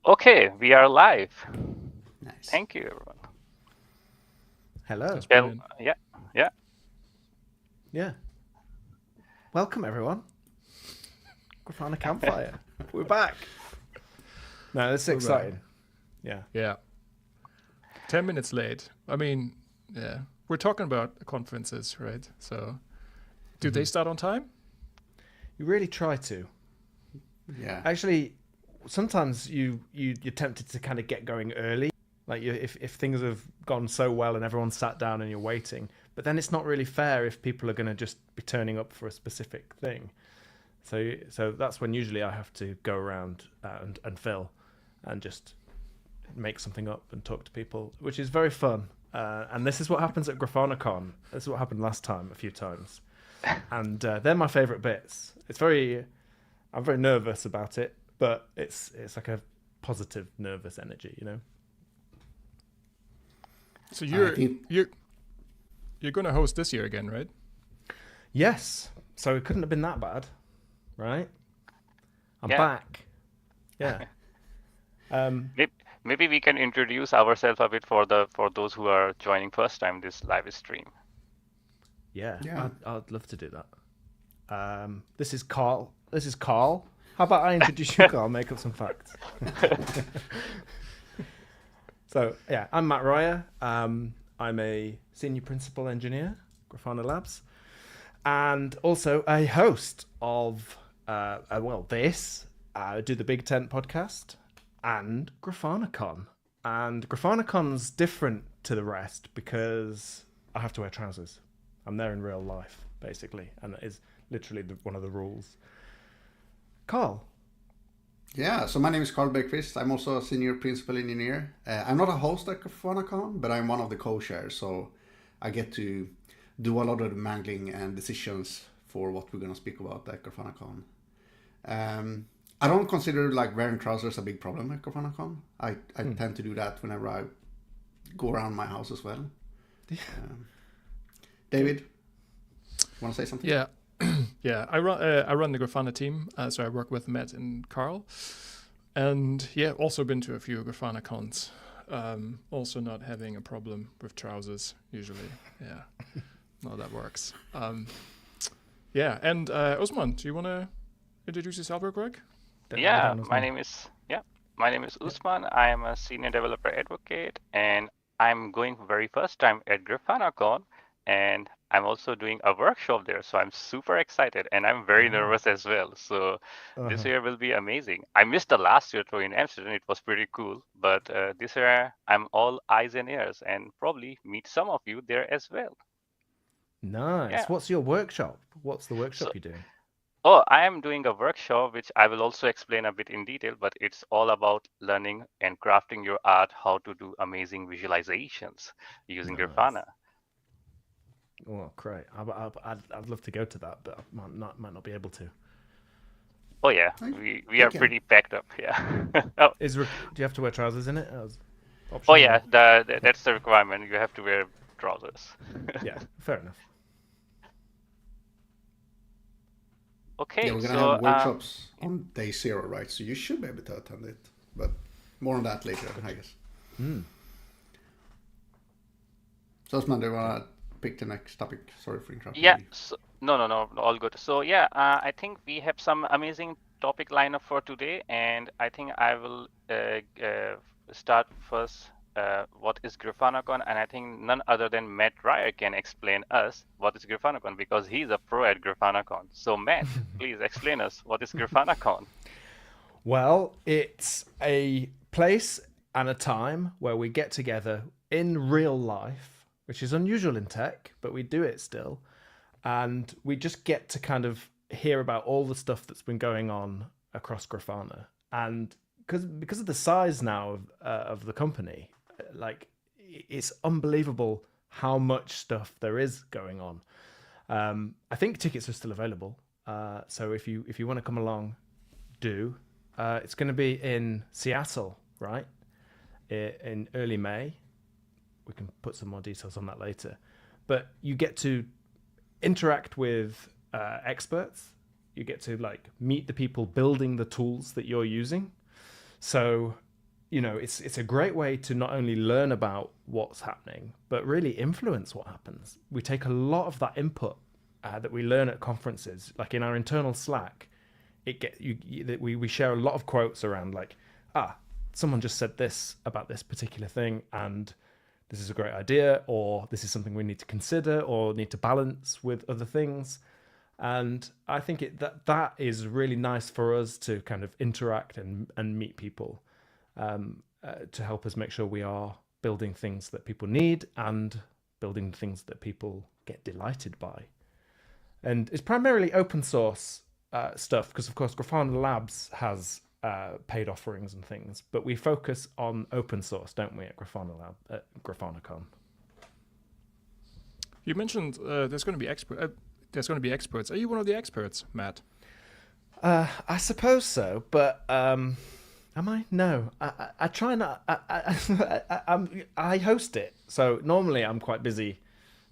Okay, we are live. Nice. Thank you, everyone. Hello. That's Well, brilliant. Yeah. Welcome, everyone. Grafana Campfire. We're back. No, this is We're exciting. Yeah. Yeah. 10 minutes late. I mean, yeah. We're talking about conferences, right? So, do they start on time? You really try to. Yeah. Actually, sometimes you're tempted to kind of get going early. Like if things have gone so well and everyone's sat down and you're waiting, but then it's not really fair if people are going to just be turning up for a specific thing. So that's when usually I have to go around and fill and just make something up and talk to people, which is very fun. And this is what happens at GrafanaCON. This is what happened last time a few times. And they're my favorite bits. I'm very nervous about it, but it's like a positive nervous energy, you know? So you're going to host this year again, right? Yes. So it couldn't have been that bad, right? I'm Yeah. back. Yeah. maybe we can introduce ourselves a bit for those who are joining first time this live stream. Yeah. Yeah. I'd love to do that. This is Carl. How about I introduce you, Carl? Make up some facts. So yeah, I'm Matt Ryer. I'm a senior principal engineer, Grafana Labs, and also a host of this Do the Big Tent podcast and GrafanaCON. And GrafanaCON's different to the rest because I have to wear trousers. I'm there in real life, basically, and it is literally one of the rules. Carl. Yeah, so my name is Carl Bergquist. I'm also a senior principal engineer. I'm not a host at GrafanaCon, but I'm one of the co-chairs, so I get to do a lot of the mangling and decisions for what we're going to speak about at GrafanaCon. I don't consider like wearing trousers a big problem at GrafanaCon. I tend to do that whenever I go around my house as well. David, want to say something? Yeah. Yeah, I run the Grafana team, so I work with Matt and Carl, and yeah, also been to a few Grafana cons. Also not having a problem with trousers usually. Yeah, no, that works. Yeah, and Usman, do you want to introduce yourself real quick? Yeah, my name is Usman. I am a senior developer advocate, and I'm going very first time at GrafanaCon, and I'm also doing a workshop there, so I'm super excited, and I'm very nervous as well. So this year will be amazing. I missed the last year though in Amsterdam. It was pretty cool, but this year I'm all eyes and ears, and probably meet some of you there as well. Nice. Yeah. What's your workshop? What's the workshop So- you're doing? Oh, I am doing a workshop, which I will also explain a bit in detail, but it's all about learning and crafting your art, how to do amazing visualizations using Nice. Grafana. Oh, great. I'd love to go to that, but I might not be able to. Oh yeah, we are can. pretty packed up. Yeah. Oh, Do you have to wear trousers in it? oh yeah, that's the requirement. You have to wear trousers. Yeah, fair enough. Okay, Yeah, we're going to so have workshops on day 0, right? So you should be able to attend it, but more on that later, I guess. So, Usman, do you want to pick the next topic? Sorry for interrupting. yeah, you. so, no, all good. So yeah, I think we have some amazing topic lineup for today, and I think I will start first. What is GrafanaCon? And I think none other than Matt Ryer can explain us what is GrafanaCon because he's a pro at GrafanaCon. So Matt, please explain us what is GrafanaCon. Well, it's a place and a time where we get together in real life, which is unusual in tech, but we do it still. And we just get to kind of hear about all the stuff that's been going on across Grafana. And because of the size now of the company, like it's unbelievable how much stuff there is going on. I think tickets are still available. So if you want to come along, do. It's going to be in Seattle, right? In early May. We can put some more details on that later. But you get to interact with experts. You get to like meet the people building the tools that you're using. So it's a great way to not only learn about what's happening, but really influence what happens. We take a lot of that input that we learn at conferences, like in our internal Slack. We share a lot of quotes around like, someone just said this about this particular thing, and this is a great idea, or this is something we need to consider or need to balance with other things. And I think that is really nice for us to kind of interact and meet people, to help us make sure we are building things that people need and building things that people get delighted by. And it's primarily open source stuff, because of course Grafana Labs has paid offerings and things, but we focus on open source, don't we, at GrafanaCON? You mentioned there's going to be experts. Are you one of the experts, Matt? I suppose so, but am I? No, I try not. I host it, so normally I'm quite busy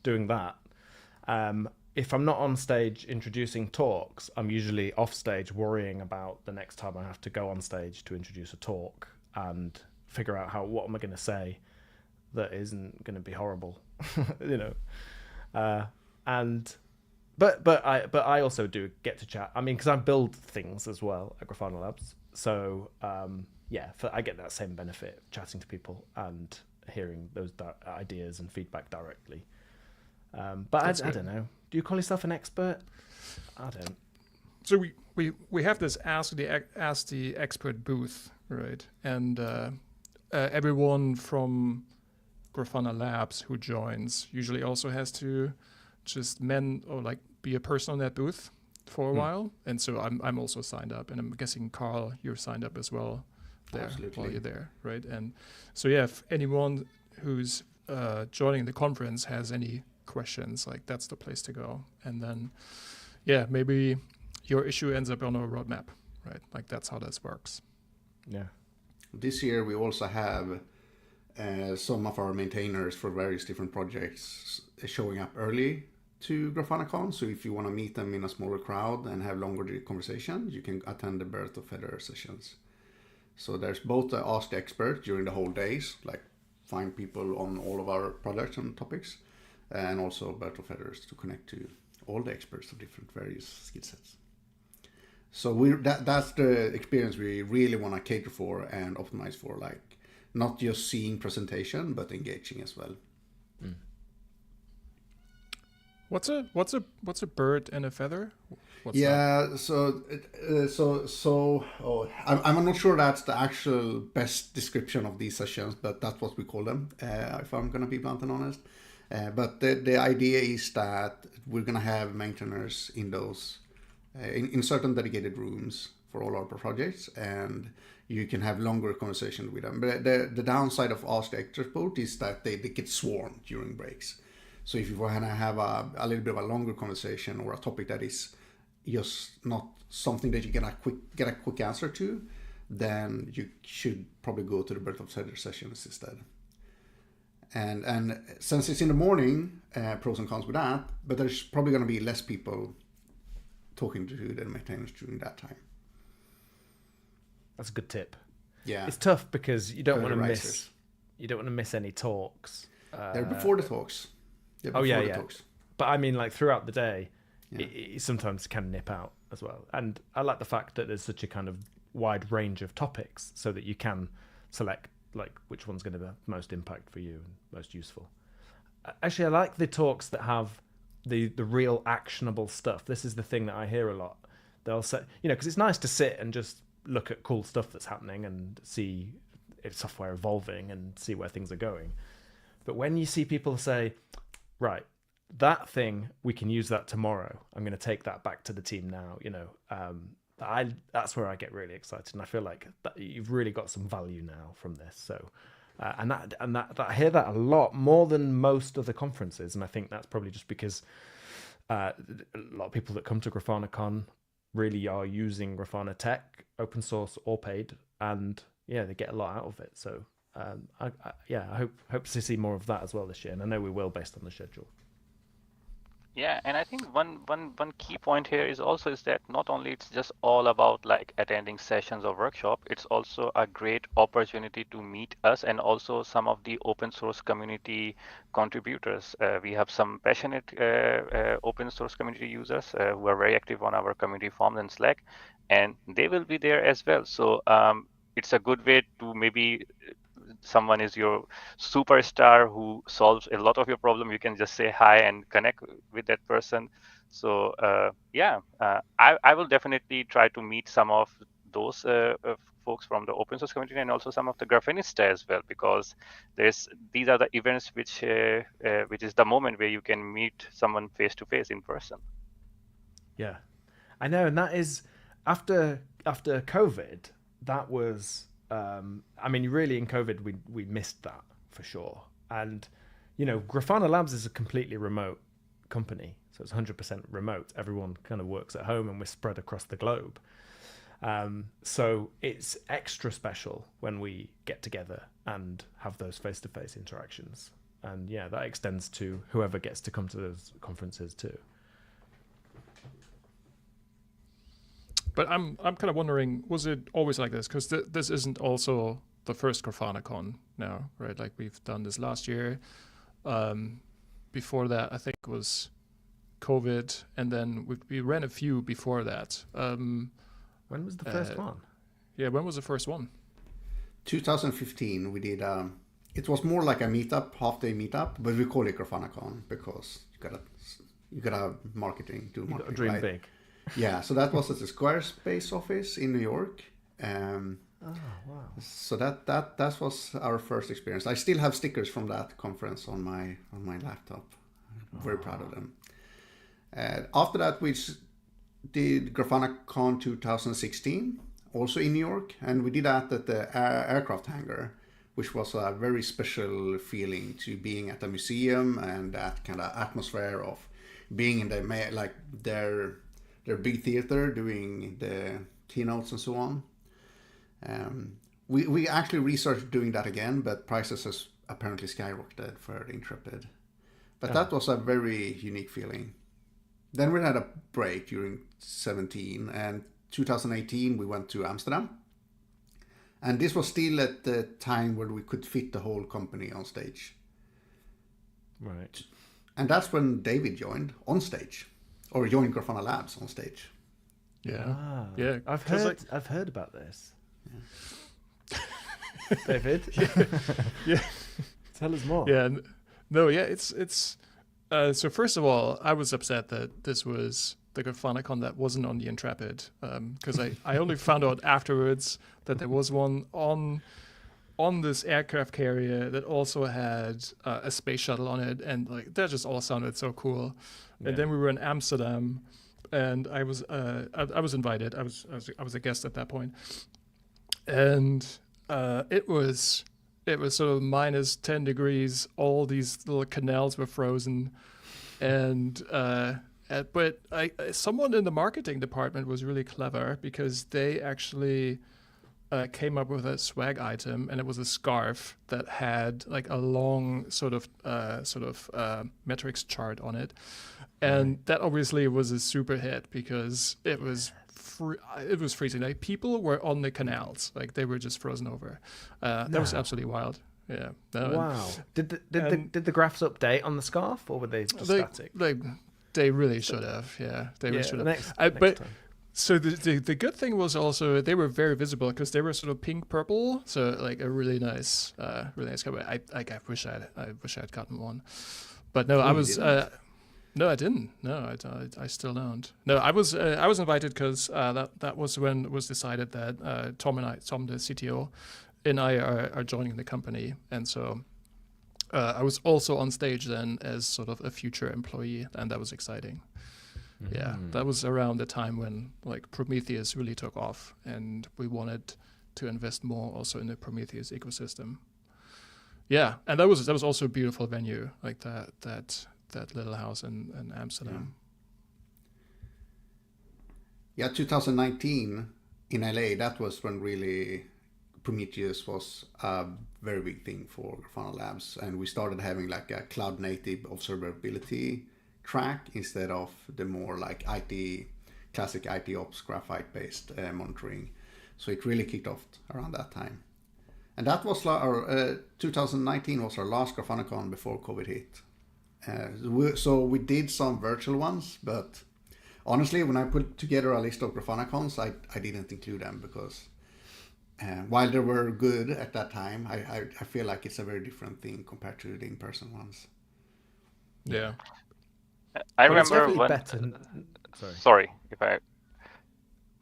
doing that. If I'm not on stage introducing talks, I'm usually off stage worrying about the next time I have to go on stage to introduce a talk and figure out what am I going to say that isn't going to be horrible, But I also do get to chat. I mean, because I build things as well at Grafana Labs, so I get that same benefit chatting to people and hearing those ideas and feedback directly. But I don't know. Do you call yourself an expert? I don't. So we have this Ask the Expert booth, right? And everyone from Grafana Labs who joins usually also has to just be a person on that booth for a while. And so I'm also signed up, and I'm guessing Carl, you're signed up as well there. Absolutely. While you're there, right? And so if anyone who's joining the conference has any questions, like that's the place to go. And then maybe your issue ends up on a roadmap, right? Like that's how this works. Yeah. This year we also have some of our maintainers for various different projects showing up early to GrafanaCon. So if you want to meet them in a smaller crowd and have longer conversations, you can attend the Birth of Feather sessions. So there's both the Ask the Expert during the whole days, like find people on all of our products and topics, and also Birth of Feathers to connect to all the experts of different various skill sets. So that's the experience we really want to cater for and optimize for, like not just seeing presentation, but engaging as well. Mm. What's a bird and a feather? I'm not sure that's the actual best description of these sessions, but that's what we call them, if I'm going to be blunt and honest. But the idea is that we're going to have maintainers in those in certain dedicated rooms for all our projects, and you can have longer conversations with them. But the downside of Ask the Expert is that they get swarmed during breaks. So if you want to have a little bit of a longer conversation or a topic that is just not something that you get a quick answer to, then you should probably go to the Birth of Feather sessions instead. And since it's in the morning, pros and cons with that, but there's probably going to be less people talking to the maintainers during that time. That's a good tip. Yeah, it's tough because you don't want to miss any talks. They're before the talks. Talks. But I mean, like throughout the day, it sometimes can nip out as well. And I like the fact that there's such a kind of wide range of topics, so that you can select like which one's going to have most impact for you and most useful. Actually, I like the talks that have the real actionable stuff. This is the thing that I hear a lot. They'll say, because it's nice to sit and just look at cool stuff that's happening and see if software evolving and see where things are going. But when you see people say, right, that thing, we can use that tomorrow. I'm going to take that back to the team now. That's where I get really excited, and I feel like that you've really got some value now from this. So, and I hear that a lot more than most other conferences, and I think that's probably just because a lot of people that come to GrafanaCon really are using Grafana tech, open source or paid, and they get a lot out of it. So, I hope to see more of that as well this year, and I know we will based on the schedule. Yeah, and I think one key point here is that not only it's just all about like attending sessions or workshop, it's also a great opportunity to meet us and also some of the open source community contributors. We have some passionate open source community users who are very active on our community forums and Slack, and they will be there as well. So it's a good way to maybe someone is your superstar who solves a lot of your problem, you can just say hi and connect with that person. So I will definitely try to meet some of those folks from the open source community and also some of the graphanists as well, because these are the events which is the moment where you can meet someone face to face in person. Yeah, I know, and that is after COVID. That was, I mean, really in COVID we missed that for sure. And you know, Grafana Labs is a completely remote company, so it's 100% remote. Everyone kind of works at home, and we're spread across the globe. So it's extra special when we get together and have those face-to-face interactions. And yeah, that extends to whoever gets to come to those conferences too. But I'm kind of wondering, was it always like this? Because this isn't also the first GrafanaCon now, right? Like we've done this last year. Before that, I think was COVID, and then we ran a few before that. When was the first one? Yeah, when was the first one? 2015 we did. It was more like a meetup, half-day meetup, but we call it GrafanaCon because you gotta marketing, do marketing, Dream right? big. Yeah, so that was at the Squarespace office in New York. Oh wow! So that was our first experience. I still have stickers from that conference on my laptop. I'm very proud of them. After that, we did GrafanaCon 2016, also in New York, and we did that at the aircraft hangar, which was a very special feeling to being at a museum and that kind of atmosphere of being in their big theater doing the keynotes and so on. We actually researched doing that again, but prices has apparently skyrocketed for the Intrepid. But that was a very unique feeling. Then we had a break during 2017, and 2018 we went to Amsterdam. And this was still at the time where we could fit the whole company on stage. Right. And that's when David joined on stage, or joined Grafana Labs on stage. Yeah, Ah, yeah. I've 'cause, I've heard about this. David. Yeah. Tell us more. Yeah, no, yeah. It's. So first of all, I was upset that this was the GrafanaCon that wasn't on the Intrepid, because I only found out afterwards that there was one on this aircraft carrier that also had a space shuttle on it, and like that just all sounded so cool. Yeah. And then we were in Amsterdam, and I was invited. I was a guest at that point, and it was sort of minus 10 degrees. All these little canals were frozen, and but someone in the marketing department was really clever because they actually came up with a swag item, and it was a scarf that had like a long sort of metrics chart on it, and that obviously was a super hit because it was freezing. Like people were on the canals, like they were just frozen over. That was absolutely wild. Yeah. Wow. Did the graphs update on the scarf, or were they just static? They really should have. Yeah, they really should have. Next But time. so the good thing was also they were very visible because they were sort of pink purple, so like a really nice color. I wish I'd gotten one, but no, I was. No, I didn't. No, I still don't. No, I was invited because that was when it was decided that Tom, the CTO, and I are joining the company, and so I was also on stage then as sort of a future employee, and that was exciting. Mm-hmm. Yeah, that was around the time when like Prometheus really took off, and we wanted to invest more also in the Prometheus ecosystem. Yeah, and that was also a beautiful venue, like that little house in Amsterdam. Yeah, 2019 in LA, that was when really Prometheus was a very big thing for Grafana Labs, and we started having like a cloud native observability track instead of the more like classic IT ops graphite-based monitoring. So it really kicked off around that time. And that was 2019 was our last GrafanaCon before COVID hit. So we did some virtual ones, but honestly, when I put together a list of GrafanaCons, I didn't include them because while they were good at that time, I feel like it's a very different thing compared to the in-person ones. Yeah. I But it's remember definitely when. better. Sorry, if I.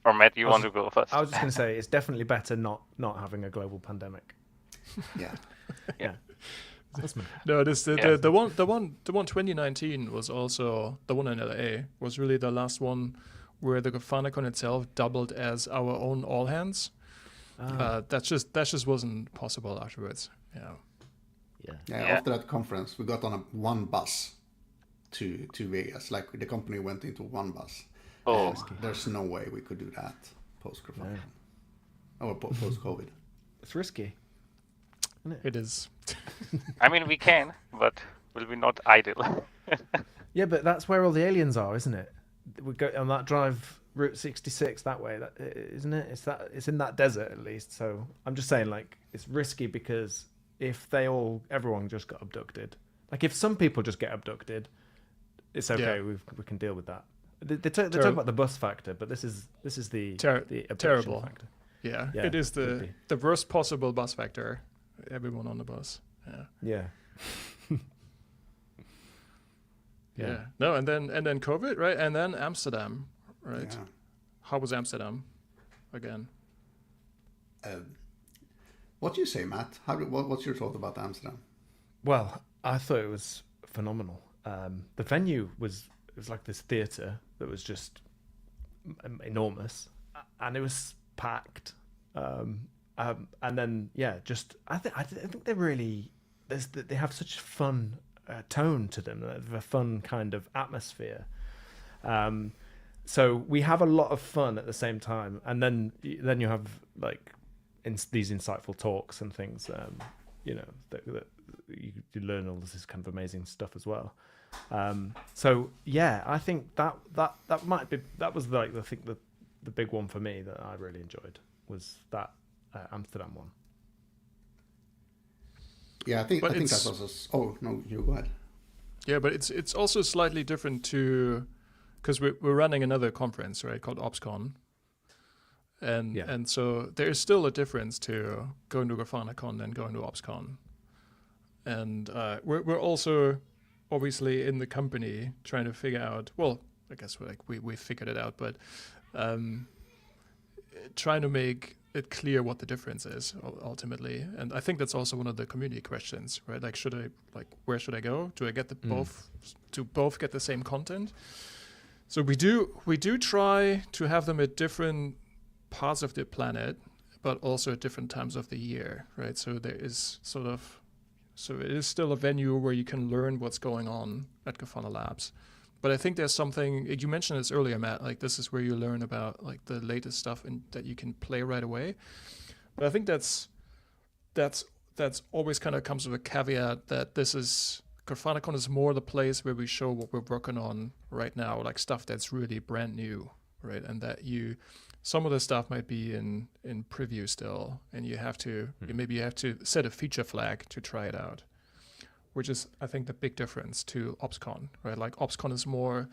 Or Matt, you I was want to go first? I was just going to say it's definitely better not having a global pandemic. Yeah. Yeah. Usman. No, this Yeah. the one 2019 was also the one in LA was really the last one where the GrafanaCon itself doubled as our own all hands. That just wasn't possible afterwards. Yeah. Yeah, after that conference, we got on one bus to Vegas. Like the company went into one bus. Oh. And there's no way we could do that post GrafanaCon or post COVID. It's risky. It is. I mean, we can, but will we not idle? Yeah, but that's where all the aliens are, isn't it? We go on that drive, Route 66 that way, isn't it? It's in that desert at least. So I'm just saying, like, it's risky because if everyone just got abducted, like if some people just get abducted, it's okay. Yeah. We can deal with that. They talk about the bus factor, but this is the abduction terrible factor. Yeah, Yeah, it is could the worst possible bus factor. Everyone on the bus. Yeah. Yeah. No, and then COVID, right? And then Amsterdam, right? Yeah. How was Amsterdam again? What do you say, Matt? What's your thought about Amsterdam? Well, I thought it was phenomenal. The venue was like this theatre that was just enormous, and it was packed. And then I think they really they have such fun tone to them. They have a fun kind of atmosphere. So we have a lot of fun at the same time, and then you have like these insightful talks and things. That you learn all this kind of amazing stuff as well. So yeah, I think that was like the big one for me that I really enjoyed was that Amsterdam one. Yeah, I think that was. Oh no, you go ahead. Yeah, but it's also slightly different because we're running another conference, right, called OpsCon. And so there is still a difference to going to GrafanaCon and going to OpsCon. And we're also obviously in the company trying to figure out, well, I guess we figured it out, but trying to make it clear what the difference is ultimately. And I think that's also one of the community questions, right? Like, where should I go? Do I get both get the same content? So we do try to have them at different parts of the planet, but also at different times of the year, right? So there is so it is still a venue where you can learn what's going on at Grafana Labs. But I think there's something, you mentioned this earlier, Matt, like this is where you learn about like the latest stuff and that you can play right away. But I think that's always kind of comes with a caveat that GrafanaCon is more the place where we show what we're working on right now, like stuff that's really brand new, right? And that some of the stuff might be in preview still, and you have to set a feature flag to try it out, which is, I think, the big difference to OpsCon, right? Like OpsCon is more,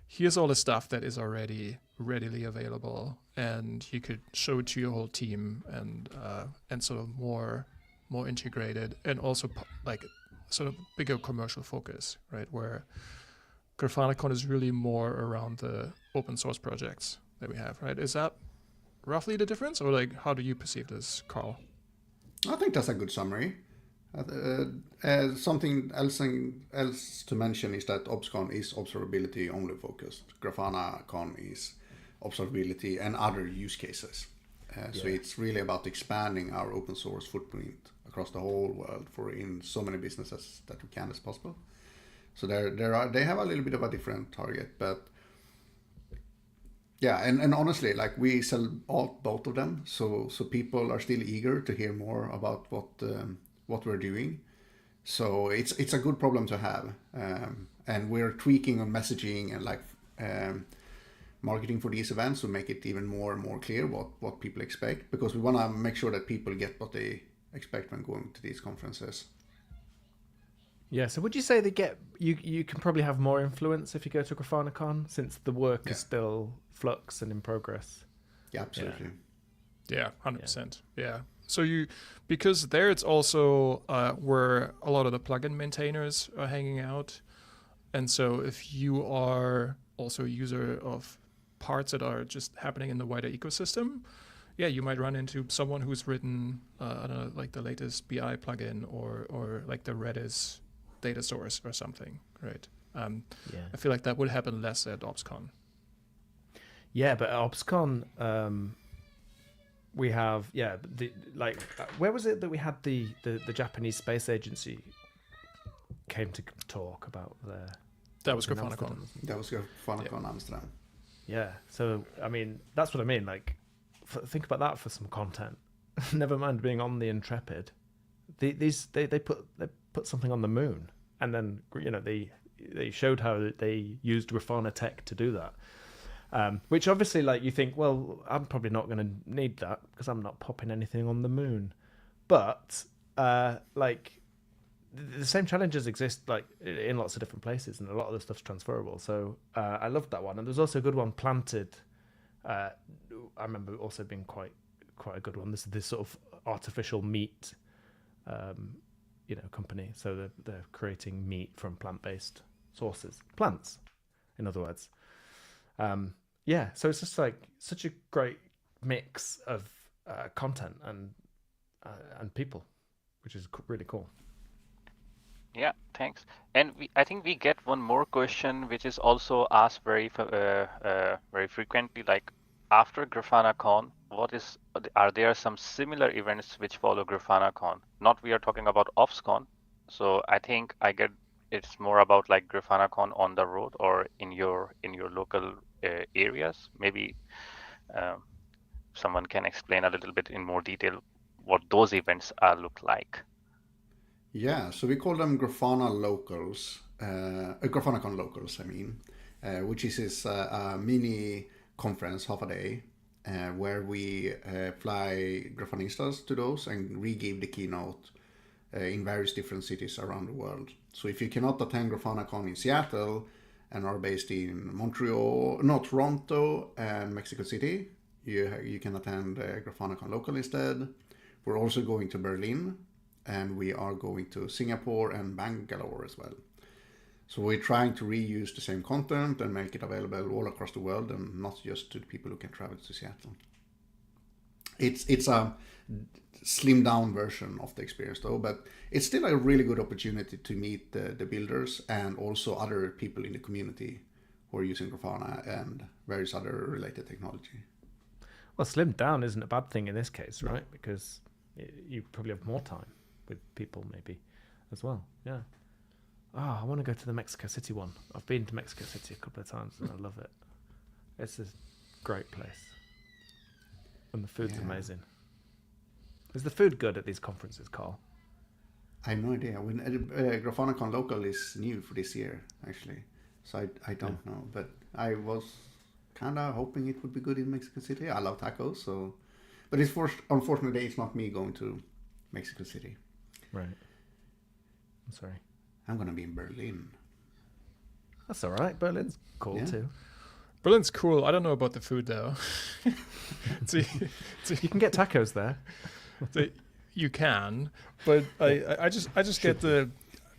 here's all the stuff that is already readily available, and you could show it to your whole team, and sort of more integrated, and also like sort of bigger commercial focus, right? Where GrafanaCon is really more around the open source projects that we have, right? Is that roughly the difference, or like how do you perceive this, Carl? I think that's a good summary. Something else to mention is that OpsCon is observability only focused. GrafanaCon is observability and other use cases. So it's really about expanding our open source footprint across the whole world in so many businesses that we can as possible. So they have a little bit of a different target, but yeah, and honestly, like we sell both of them, so people are still eager to hear more about what we're doing. So it's a good problem to have, and we're tweaking on messaging and like marketing for these events to make it even more and more clear what people expect, because we want to make sure that people get what they expect when going to these conferences. Yeah, so would you say you can probably have more influence if you go to GrafanaCon, since the work is still flux and in progress? Yeah, absolutely. Yeah, 100%. Yeah. So because there it's also where a lot of the plugin maintainers are hanging out. And so if you are also a user of parts that are just happening in the wider ecosystem, yeah, you might run into someone who's written, I don't know, like the latest BI plugin or like the Redis data source or something, right? I feel like that would happen less at ObsCon. Yeah, but at ObsCon, we have where was it that we had the Japanese space agency came to talk about their... That was GrafanaCon. That was GrafanaCon Amsterdam. Yeah, so I mean that's what I mean. Like, think about that for some content. Never mind being on the Intrepid. They put something on the moon, and then they showed how they used Grafana tech to do that. Which obviously, like, you think, well, I'm probably not going to need that because I'm not popping anything on the moon. But like, the same challenges exist like in lots of different places, and a lot of the stuff's transferable. So I loved that one, and there's also a good one, Planted. I remember also being quite a good one. This sort of artificial meat, company. So they're creating meat from plant-based sources, plants, in other words. Yeah, so it's just like such a great mix of content and people, which is really cool. Yeah, thanks. And I think we get one more question, which is also asked very frequently. Like, after GrafanaCon, are there some similar events which follow GrafanaCon? Not we are talking about ObsCon. So I think it's more about like GrafanaCon on the road or in your local areas. Maybe someone can explain a little bit in more detail what those events look like. Yeah, so we call them Grafana locals, GrafanaCon locals, I mean, which is a mini conference, half a day, where we fly Grafanistas to those and re-give the keynote in various different cities around the world. So if you cannot attend GrafanaCon in Seattle and are based in Montreal, no, Toronto and Mexico City, you can attend GrafanaCon local instead. We're also going to Berlin, and we are going to Singapore and Bangalore as well. So we're trying to reuse the same content and make it available all across the world, and not just to the people who can travel to Seattle. It's a slimmed down version of the experience though, but it's still a really good opportunity to meet the builders and also other people in the community who are using Grafana and various other related technology. Well, slimmed down isn't a bad thing in this case, right? Because you probably have more time with people maybe as well. Yeah. Oh, I want to go to the Mexico City one. I've been to Mexico City a couple of times and I love it. It's a great place. And the food's amazing. Is the food good at these conferences, Carl? I have no idea. GrafanaCon local is new for this year, actually. So I don't know. But I was kind of hoping it would be good in Mexico City. I love tacos, so... But unfortunately, it's not me going to Mexico City. Right. I'm sorry. I'm going to be in Berlin. That's all right. Berlin's cool too. Berlin's cool. I don't know about the food though. You can get tacos there. You can, but I just get the...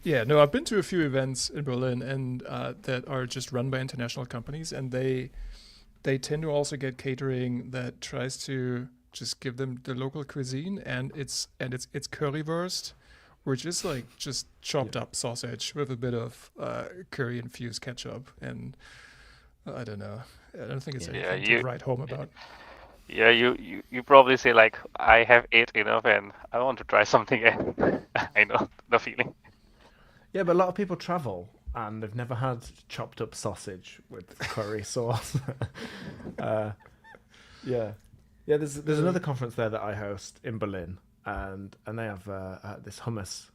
Yeah, no, I've been to a few events in Berlin and that are just run by international companies, and they tend to also get catering that tries to just give them the local cuisine, and it's currywurst, which is like just chopped up sausage with a bit of curry infused ketchup, and I don't know. I don't think it's anything to write home about. Yeah, you probably say like, I have ate enough and I want to try something else. I know the feeling. Yeah, but a lot of people travel and they've never had chopped up sausage with curry sauce. There's another conference there that I host in Berlin, and they have this hummus.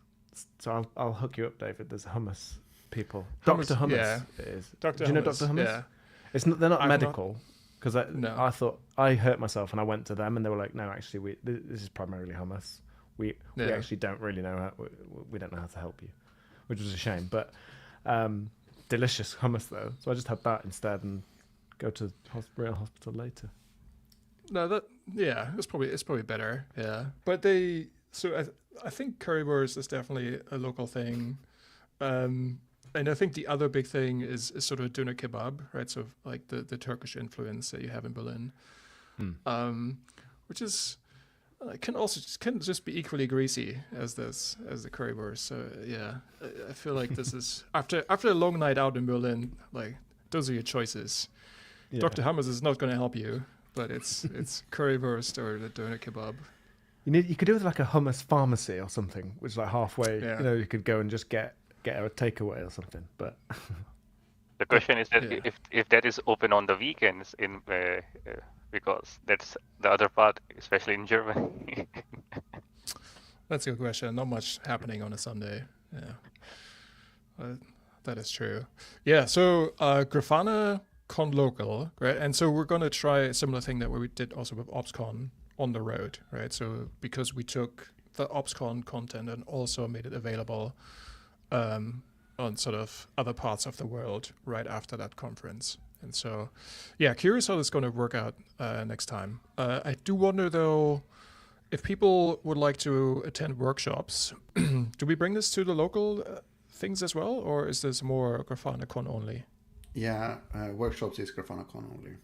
So I'll hook you up, David. There's a hummus people. Hummus, Dr. Hummus yeah. is. Dr. Do you know Hummus, Dr. Hummus? yeah. It's not, they're not I've not- medical because No. I thought I hurt myself and I went to them and they were like, no, actually, this is primarily hummus. We Yeah. actually don't really know how we don't know how to help you, which was a shame. But delicious hummus though, so I just had that instead and go to real hospital later. No, it's probably better. Yeah, but I think currywurst is definitely a local thing, and I think the other big thing is sort of doner kebab, right? So like the Turkish influence that you have in Berlin, which is can just be equally greasy as the currywurst. So yeah, I feel like this is after a long night out in Berlin, like those are your choices. Yeah. Dr. Hummus is not going to help you. But it's currywurst or the doner kebab. You could do it with like a hummus pharmacy or something, which is like halfway. Yeah. You know, you could go and just get a takeaway or something. But The question is that Yeah. if that is open on the weekends because that's the other part, especially in Germany. That's a good question. Not much happening on a Sunday. Yeah, that is true. Yeah. So GrafanaCON local, right? And so we're going to try a similar thing that we did also with ObsCon on the road, right? So because we took the ObsCon content and also made it available on sort of other parts of the world right after that conference. And so, yeah, curious how this is going to work out next time. I do wonder, though, if people would like to attend workshops, do we bring this to the local things as well, or is this more GrafanaCON only? Yeah, workshops is GrafanaCON only.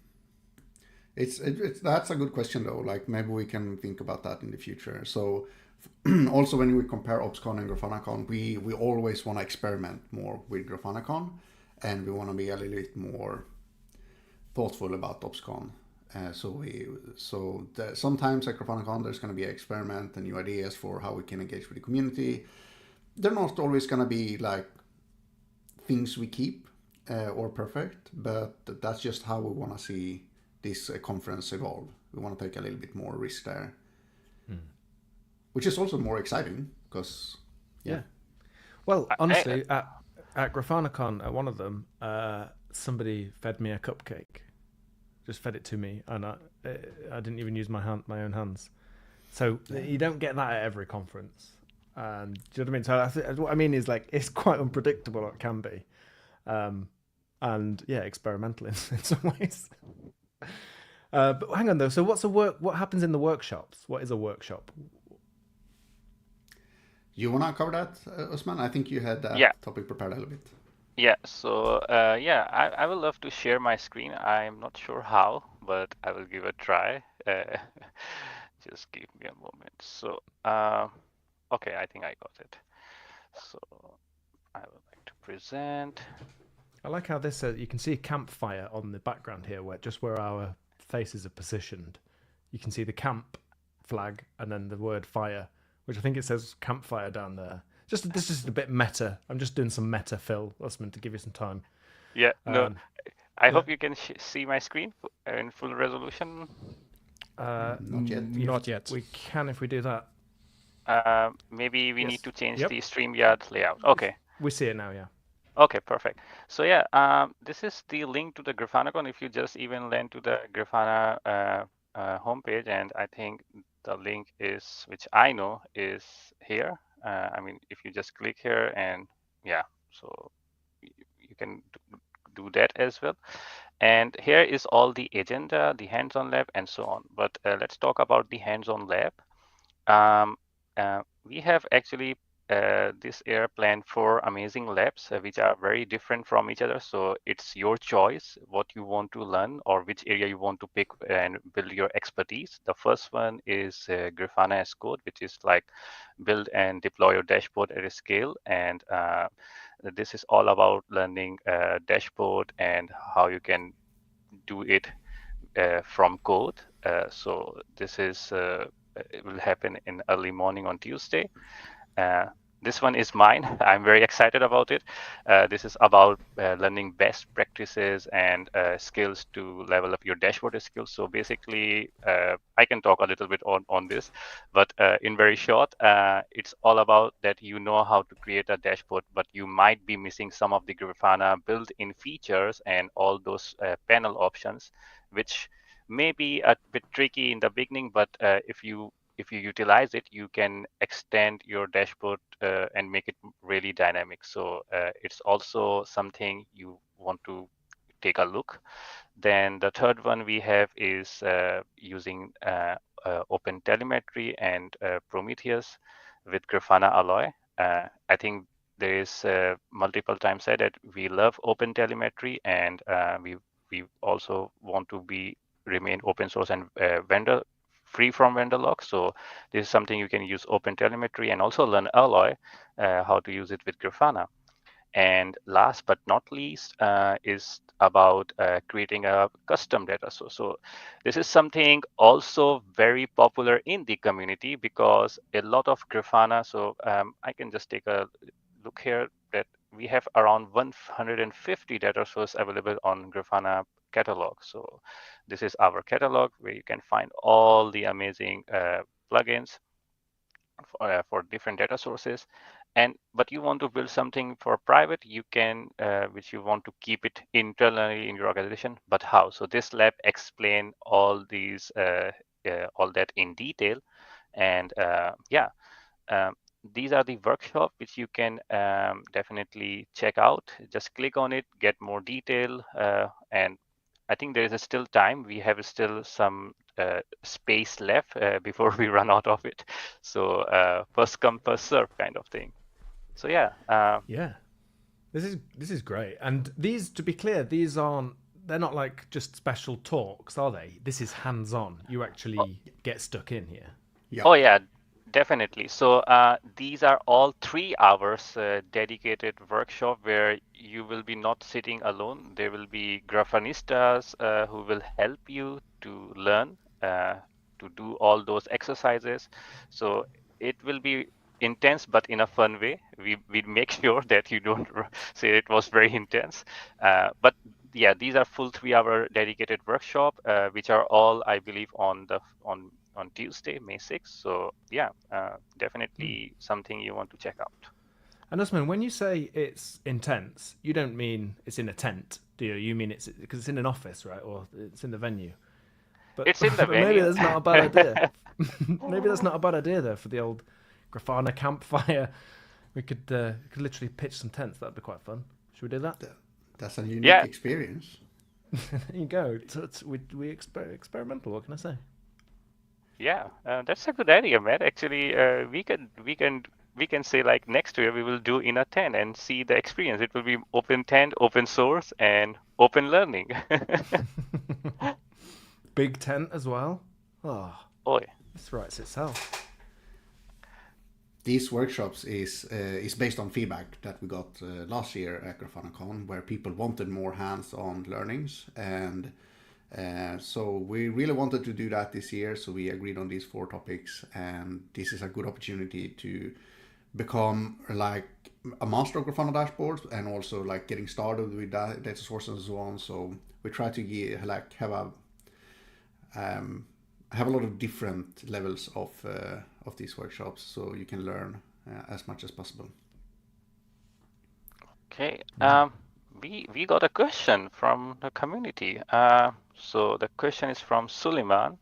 It's that's a good question though. Like maybe we can think about that in the future. So also when we compare ObsCon and GrafanaCON, we always want to experiment more with GrafanaCON, and we want to be a little bit more thoughtful about ObsCon. Sometimes at GrafanaCON there's going to be an experiment and new ideas for how we can engage with the community. They're not always going to be like things we keep or perfect, but that's just how we want to see this conference evolve. We want to take a little bit more risk there, which is also more exciting because yeah. Well, honestly, at GrafanaCON, at one of them, somebody fed me a cupcake. Just fed it to me, and I didn't even use my own hands. So you don't get that at every conference. And do you know what I mean? So what I mean is like it's quite unpredictable. It can be, and yeah, experimental in some ways. But hang on though. So what happens in the workshops? What is a workshop? You want to cover that, Usman? I think you had that topic prepared a little bit. Yeah, so I would love to share my screen. I'm not sure how, but I will give it a try. Just give me a moment. So, okay, I think I got it. So I would like to present. I like how this says you can see a campfire on the background here, where our faces are positioned. You can see the camp flag and then the word fire, which I think it says campfire down there. This is a bit meta. I'm just doing some meta, Phil Usman, to give you some time. Yeah, no, I hope you can see my screen in full resolution. Not yet. Not yet. We can if we do that. Maybe we need to change Yep. the StreamYard layout. Okay. We see it now, yeah. Okay, perfect. So yeah, this is the link to the GrafanaCON. If you just even land to the Grafana homepage, and I think the link is, which I know is here. I mean, if you just click here and yeah, so you can do that as well. And here is all the agenda, the hands-on lab, and so on. But let's talk about the hands-on lab. We have actually this year planned 4 amazing labs, which are very different from each other. So it's your choice what you want to learn or which area you want to pick and build your expertise. The first one is Grafana as code, which is like build and deploy your dashboard at a scale. And this is all about learning dashboard and how you can do it from code. So this is it will happen in early morning on Tuesday. this one is mine. I'm very excited about it. This is about learning best practices and skills to level up your dashboard skills. So basically, I can talk a little bit on this, but in very short, it's all about that you know how to create a dashboard, but you might be missing some of the Grafana built-in features and all those panel options, which may be a bit tricky in the beginning, but if you utilize it, you can extend your dashboard and make it really dynamic. So it's also something you want to take a look. Then the third one we have is using Open Telemetry and Prometheus with Grafana Alloy. I think there is multiple times said that we love Open Telemetry, and we also want to remain open source and vendor free from vendor lock. So this is something you can use Open Telemetry and also learn Alloy, how to use it with Grafana. And last but not least is about creating a custom data source. So this is something also very popular in the community because a lot of Grafana, so I can just take a look here that we have around 150 data sources available on Grafana catalog. So this is our catalog where you can find all the amazing plugins for different data sources. But you want to build something for private, you can, which you want to keep it internally in your organization. But how? So this lab explain all these, all that in detail. And yeah, these are the workshops which you can definitely check out. Just click on it, get more detail, and I think there is still time. We have still some space left before we run out of it. So first come, first serve kind of thing. So yeah. Yeah, this is great. And these, to be clear, they're not like just special talks, are they? This is hands-on. You actually get stuck in here. Yeah. Oh yeah, definitely. So these are all 3 hours dedicated workshop where you will be not sitting alone. There will be Grafanistas who will help you to learn to do all those exercises. So it will be intense, but in a fun way. We make sure that you don't say it was very intense. But yeah, these are full 3 hour dedicated workshop, which are all, I believe, on Tuesday, May 6th. So yeah, definitely something you want to check out. And Usman, when you say it's intense, you don't mean it's in a tent, do you? You mean it's because it's in an office, right? Or it's in the venue. But, It's in the but maybe venue. that's not a bad idea. Maybe that's not a bad idea though for the old Grafana campfire. We could literally pitch some tents. That'd be quite fun. Should we do that? That's a unique Yeah. experience. There you go. We experimental. What can I say? Yeah, that's a good idea, Matt. Actually, we can say like next year we will do in a 10 and see the experience. It will be open 10, open source, and open learning. Big tent as well. Oh, Oh, yeah. this writes itself. These workshops is based on feedback that we got last year at GrafanaCON, where people wanted more hands-on learnings, and so we really wanted to do that this year. So we agreed on these 4 topics, and this is a good opportunity to become like a master of Grafana dashboards, and also like getting started with data sources and so on. So we try to have a lot of different levels of these workshops, so you can learn as much as possible. Okay. We got a question from the community. So the question is from Suleiman.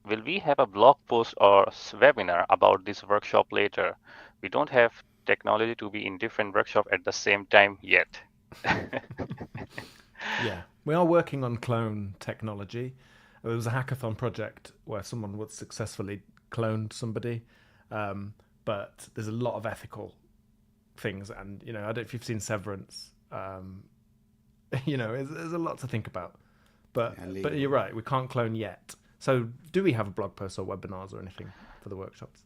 Will we have a blog post or webinar about this workshop later? We don't have technology to be in different workshops at the same time yet. Yeah, we are working on clone technology. There was a hackathon project where someone would successfully cloned somebody, but there's a lot of ethical things, and I don't know if you've seen Severance. There's a lot to think about. But you're right, we can't clone yet. So do we have a blog post or webinars or anything for the workshops?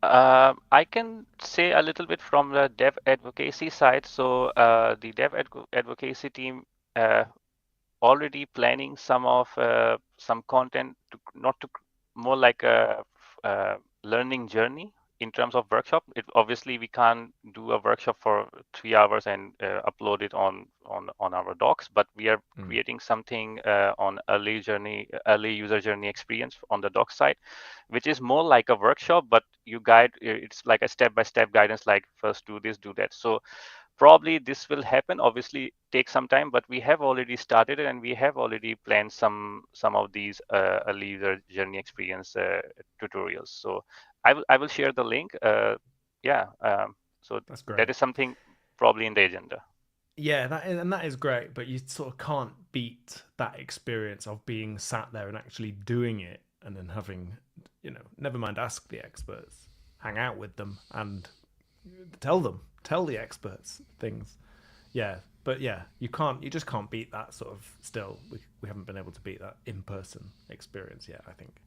I can say a little bit from the dev advocacy side. So the dev advocacy team already planning some content more like a learning journey in terms of workshop, obviously we can't do a workshop for 3 hours and upload it on our docs, but we are creating something on early user journey experience on the doc side, which is more like a workshop, but it's like a step-by-step guidance, like first do this, do that. So probably this will happen, obviously take some time, but we have already started it, and we have already planned some of these early user journey experience tutorials. So I will share the link. So That's great. that is something probably in the agenda. Yeah, that is great, but you sort of can't beat that experience of being sat there and actually doing it, and then having, never mind ask the experts, hang out with them, and tell the experts things. Yeah, but yeah, you just can't beat that sort of. Still, we haven't been able to beat that in-person experience yet, I think.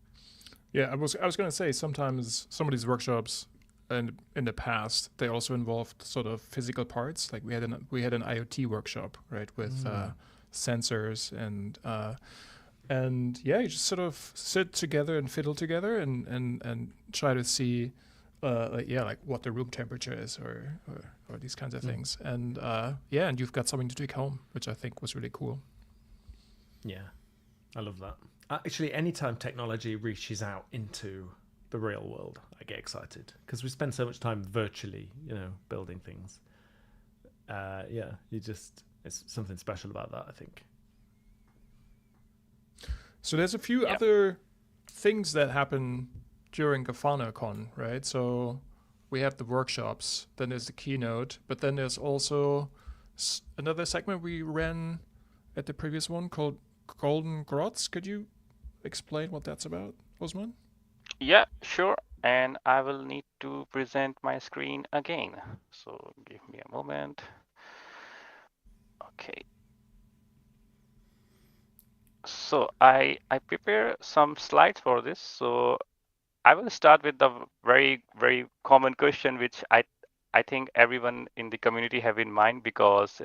Yeah, I was going to say, sometimes some of these workshops in the past, they also involved sort of physical parts. Like we had an IoT workshop, right, with sensors and yeah, you just sort of sit together and fiddle together and try to see like what the room temperature is or these kinds of things. And and you've got something to take home, which I think was really cool. Yeah, I love that. Actually, anytime technology reaches out into the real world, I get excited because we spend so much time virtually, building things. It's something special about that, I think. So there's a few other things that happen during GrafanaCON, right? So we have the workshops, then there's the keynote, but then there's also another segment we ran at the previous one called Golden Grots. Could you explain what that's about, Usman? Yeah, sure. And I will need to present my screen again. So give me a moment. Okay. So I prepare some slides for this. So I will start with the very, very common question, which I think everyone in the community have in mind, because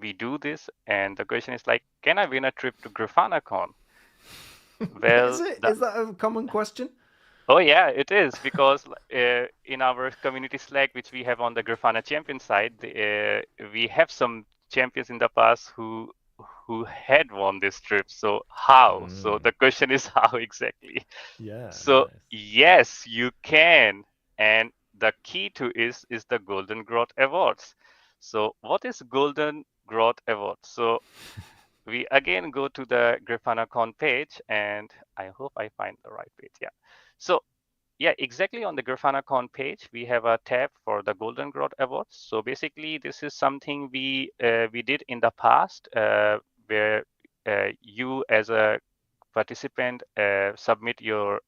we do this. And the question is like, can I win a trip to GrafanaCon? Well, Is that a common question? Oh yeah, it is, because in our community Slack, which we have on the Grafana champion side, we have some champions in the past who had won this trip. So how? So the question is how exactly? Yeah. So Nice. yes, you can, and the key to is the Golden Grot Awards. So what is Golden Grot Awards? So we again go to the GrafanaCon page, and I hope I find the right page. Yeah. So yeah, exactly on the GrafanaCon page, we have a tab for the Golden Grot Awards. So basically, this is something we did in the past, where you as a participant submit your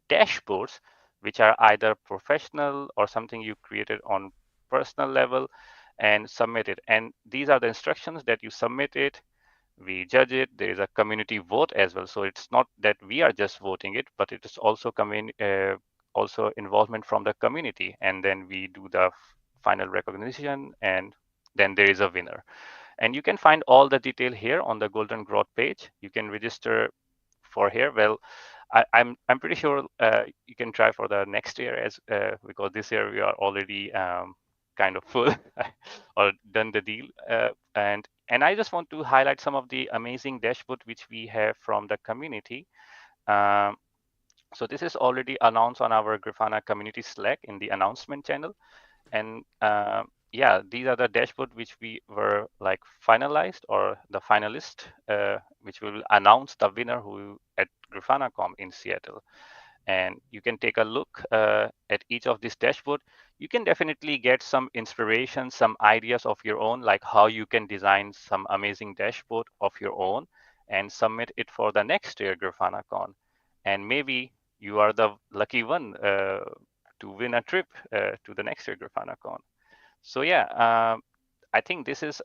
dashboards, which are either professional or something you created on personal level, and submit it. And these are the instructions that you submit it. We judge it. There is a community vote as well. So it's not that we are just voting it, but it is also also involvement from the community. And then we do the final recognition, and then there is a winner. And you can find all the detail here on the Golden Grot page. You can register for here. Well, I'm pretty sure you can try for the next year, as because this year we are already kind of full or done the deal. And I just want to highlight some of the amazing dashboard which we have from the community. So this is already announced on our Grafana community Slack in the announcement channel. And yeah, these are the dashboard which we were like finalized, or the finalist, which will announce the winner who at GrafanaCon in Seattle. And you can take a look at each of these dashboard. You can definitely get some inspiration, some ideas of your own, like how you can design some amazing dashboard of your own and submit it for the next year GrafanaCon. And maybe you are the lucky one to win a trip to the next year GrafanaCon. So yeah, I think this is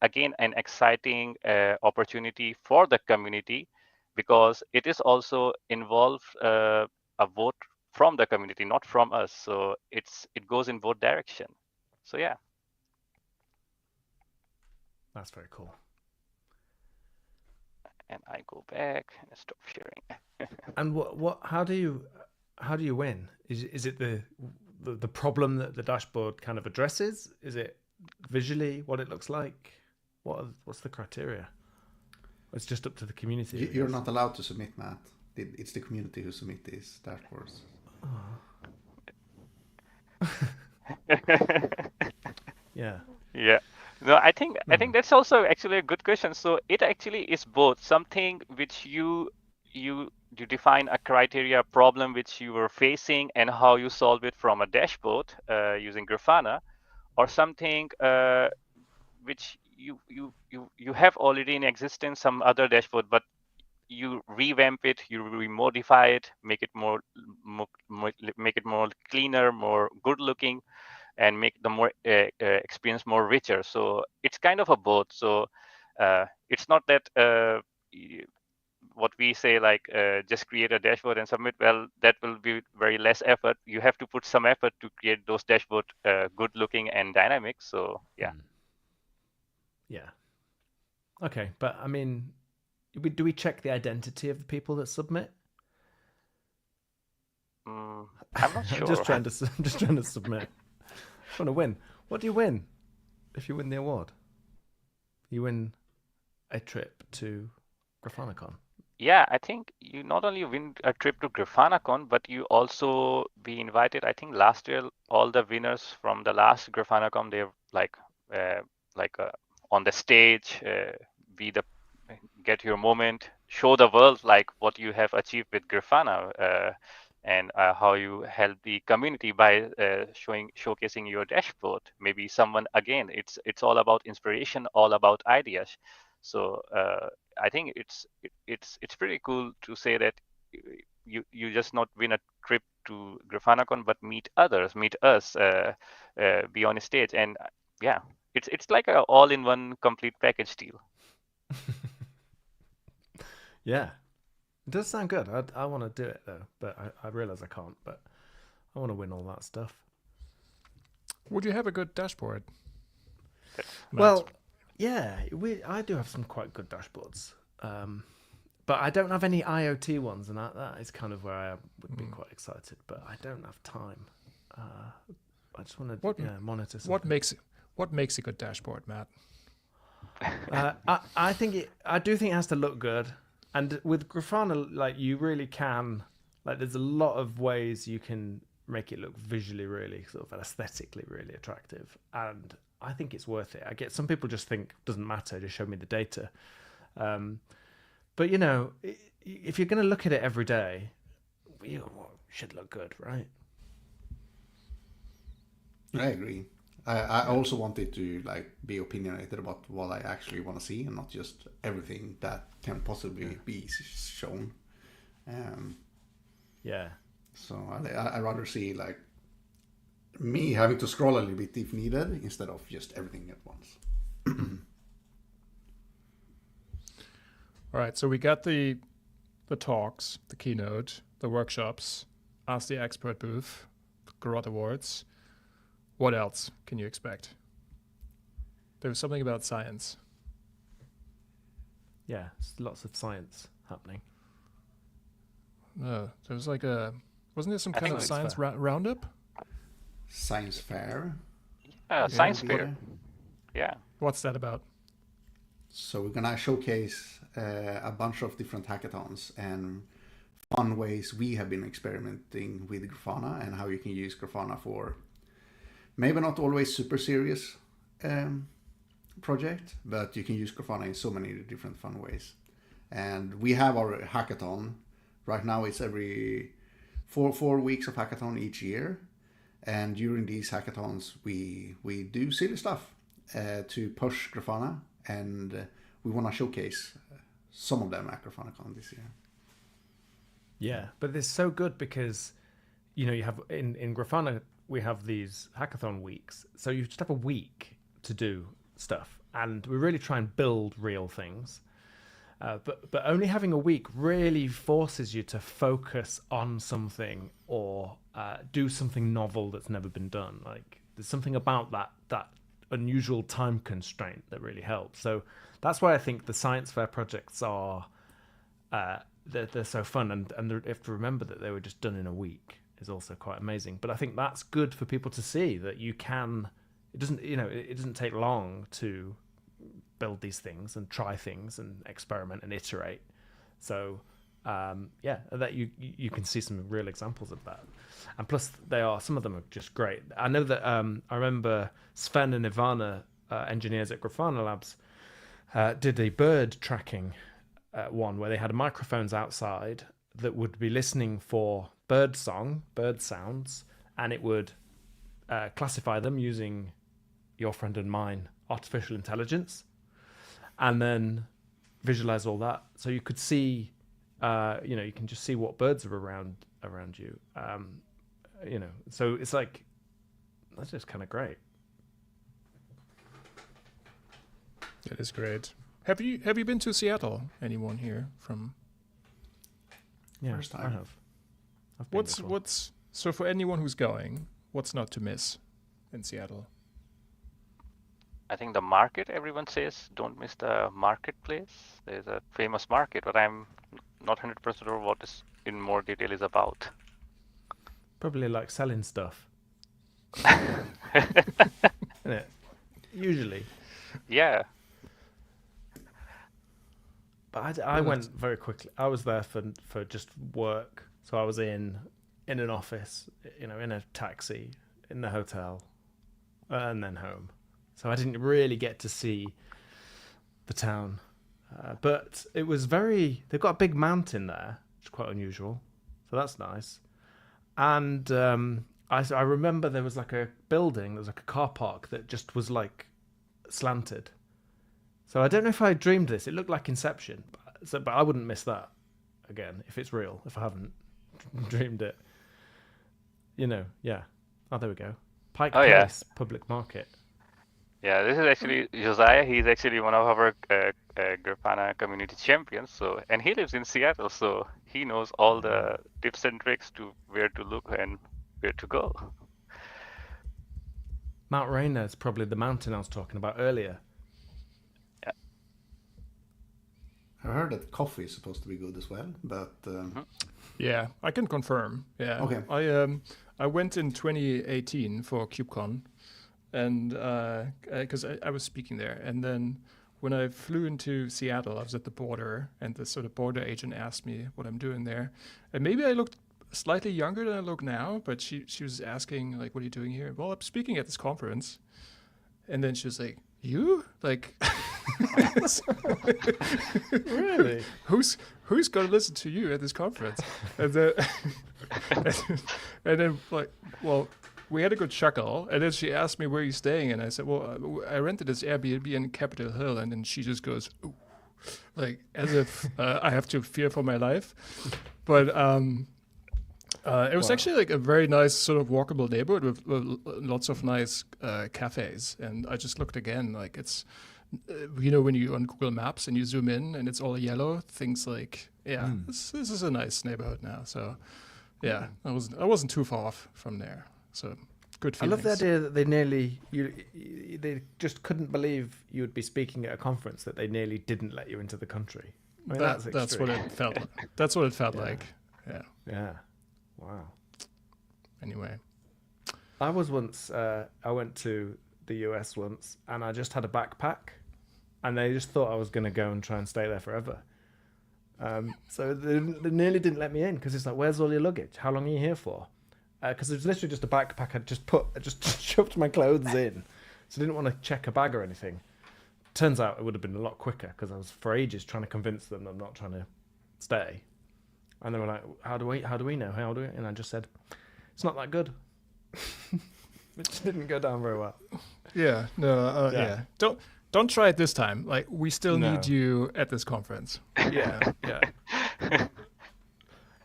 again an exciting opportunity for the community, because it is also involved a vote from the community, not from us. So it goes in both direction. So yeah. That's very cool. And I go back and stop sharing. And what? How do you win? Is it the problem that the dashboard kind of addresses? Is it visually what it looks like? What's the criteria? It's just up to the community. You're not allowed to submit, Matt. It's the community who submit these dashboards. Yeah. Yeah. No, I think that's also actually a good question. So it actually is both something which you define a criteria problem which you were facing and how you solve it from a dashboard using Grafana, or something which you have already in existence some other dashboard, but you revamp it, you remodify it, make it more cleaner, more good looking, and make the more experience more richer. So it's kind of a both. So it's not that what we say like just create a dashboard and submit. Well, that will be very less effort. You have to put some effort to create those dashboard good looking and dynamic. So yeah. Yeah. Okay, but I mean, do we check the identity of the people that submit? I'm not sure. I'm just trying to submit. I want to win. What do you win if you win the award? You win a trip to GrafanaCON. Yeah, I think you not only win a trip to GrafanaCON, but you also be invited. I think last year all the winners from the last GrafanaCON, they're on the stage, get your moment, show the world like what you have achieved with Grafana, and how you help the community by showcasing your dashboard. Maybe someone, again, it's all about inspiration, all about ideas. So I think it's pretty cool to say that you just not win a trip to GrafanaCON, but meet others, meet us, be on a stage, and yeah, it's like a all-in-one complete package deal. Yeah, it does sound good. I want to do it though, but I realize I can't. But I want to win all that stuff. Would you have a good dashboard? Well, yeah, I do have some quite good dashboards, but I don't have any IoT ones, and that is kind of where I would be quite excited. But I don't have time. I just want to monitor something. What makes a good dashboard, Matt? I do think it has to look good. And with Grafana, like, you really can, like, there's a lot of ways you can make it look visually really sort of aesthetically really attractive. And I think it's worth it. I get some people just think it doesn't matter, just show me the data. But you know, if you're going to look at it every day, it should look good, right? I agree. I also wanted to like be opinionated about what I actually want to see, and not just everything that can possibly be shown. Yeah. So I rather see like me having to scroll a little bit if needed, instead of just everything at once. All right, so we got the talks, the keynote, the workshops, Ask the Expert booth, Grot Awards. What else can you expect? There was something about science. Yeah, lots of science happening. There was like wasn't there some kind of science roundup? Science fair. Science fair. Yeah. What's that about? So we're gonna showcase a bunch of different hackathons and fun ways we have been experimenting with Grafana, and how you can use Grafana for maybe not always super serious project, but you can use Grafana in so many different fun ways. And we have our hackathon. Right now it's every four weeks of hackathon each year. And during these hackathons, we do silly stuff to push Grafana, and we want to showcase some of them at GrafanaCON this year. Yeah, but it's so good because, you know, you have in Grafana, we have these hackathon weeks. So you just have a week to do stuff, and we really try and build real things. But only having a week really forces you to focus on something, or do something novel that's never been done. Like, there's something about that unusual time constraint that really helps. So that's why I think the science fair projects are they're so fun, and you have to remember that they were just done in a week. is also quite amazing. But I think that's good for people to see that you can. It doesn't take long to build these things and try things and experiment and iterate. So that you can see some real examples of that. And plus, some of them are just great. I know that I remember Sven and Ivana, engineers at Grafana Labs, did a bird tracking one where they had microphones outside that would be listening for bird sounds, and it would classify them using your friend and mine artificial intelligence, and then visualize all that. So you could see, you can just see what birds are around you. So it's like, that's just kind of great. That is great. Have you been to Seattle? Anyone here from? Yeah, First time. I have. I've been before. What's so for anyone who's going? What's not to miss in Seattle? I think the market, everyone says, don't miss the marketplace. There's a famous market, but I'm not 100% sure what is in more detail is about. Probably like selling stuff. Isn't it? Usually. Yeah. But I went very quickly. I was there for just work. So I was in an office, in a taxi, in the hotel, and then home. So I didn't really get to see the town. But it was they've got a big mountain there, which is quite unusual. So that's nice. And I remember there was like a building, there was like a car park that just was like slanted. So I don't know if I dreamed this. It looked like Inception. But I wouldn't miss that again if it's real, if I haven't dreamed it. Yeah. Oh, there we go. Pike Place, Public Market. Yeah, this is actually Josiah. He's actually one of our Grafana community champions. So, and he lives in Seattle, so he knows all the tips and tricks to where to look and where to go. Mount Rainier is probably the mountain I was talking about earlier. Yeah. I heard that coffee is supposed to be good as well, but Yeah, I can confirm. Yeah. Okay. I went in 2018 for KubeCon, and because I was speaking there, and then when I flew into Seattle, I was at the border, and the sort of border agent asked me what I'm doing there, and maybe I looked slightly younger than I look now, but she was asking like, "What are you doing here?" Well, I'm speaking at this conference, and then she was like, "You like." Really? Who's gonna listen to you at this conference? And then, and then like, well, we had a good chuckle, and then she asked me where you're staying, and I said, well, I rented this Airbnb in Capitol Hill, and then she just goes, ooh, like as if I have to fear for my life, but it was actually like a very nice sort of walkable neighborhood with lots of nice cafes, and I just looked again, like it's. When you're on Google Maps and you zoom in and it's all yellow, things like, this is a nice neighborhood now. So, yeah, I wasn't too far off from there. So, good feelings. I love the idea that they just couldn't believe you would be speaking at a conference that they nearly didn't let you into the country. I mean, that's what it felt like. That's what it felt like. Yeah. Yeah. Wow. Anyway. I went to the US once, and I just had a backpack, and they just thought I was going to go and try and stay there forever. So they nearly didn't let me in because it's like, where's all your luggage? How long are you here for? Because it was literally just a backpack. I just shoved my clothes in, so I didn't want to check a bag or anything. Turns out it would have been a lot quicker because I was for ages trying to convince them I'm not trying to stay, and they were like, how do we know? And I just said, it's not that good. Which didn't go down very well. Yeah, no, yeah. Don't try it this time. Like, we still need you at this conference. Yeah.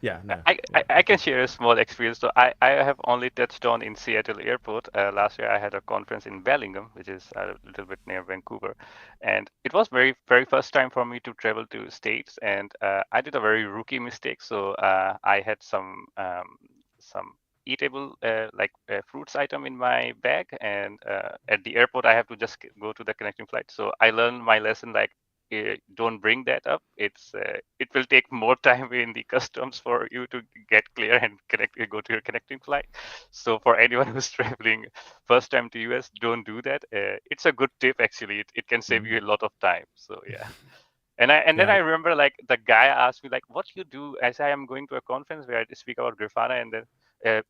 Yeah, no. I can share a small experience. So I have only touched on in Seattle Airport. Last year I had a conference in Bellingham, which is a little bit near Vancouver, and it was very very first time for me to travel to States, and I did a very rookie mistake. So I had some eatable fruits item in my bag, and at the airport I have to just go to the connecting flight. So I learned my lesson, like don't bring that up. It will take more time in the customs for you to get clear and go to your connecting flight. So for anyone who's traveling first time to US, don't do that. It's a good tip actually. It can save you a lot of time. So yeah. And then I remember like the guy asked me like, what you do as I am going to a conference where I speak about Grafana, and then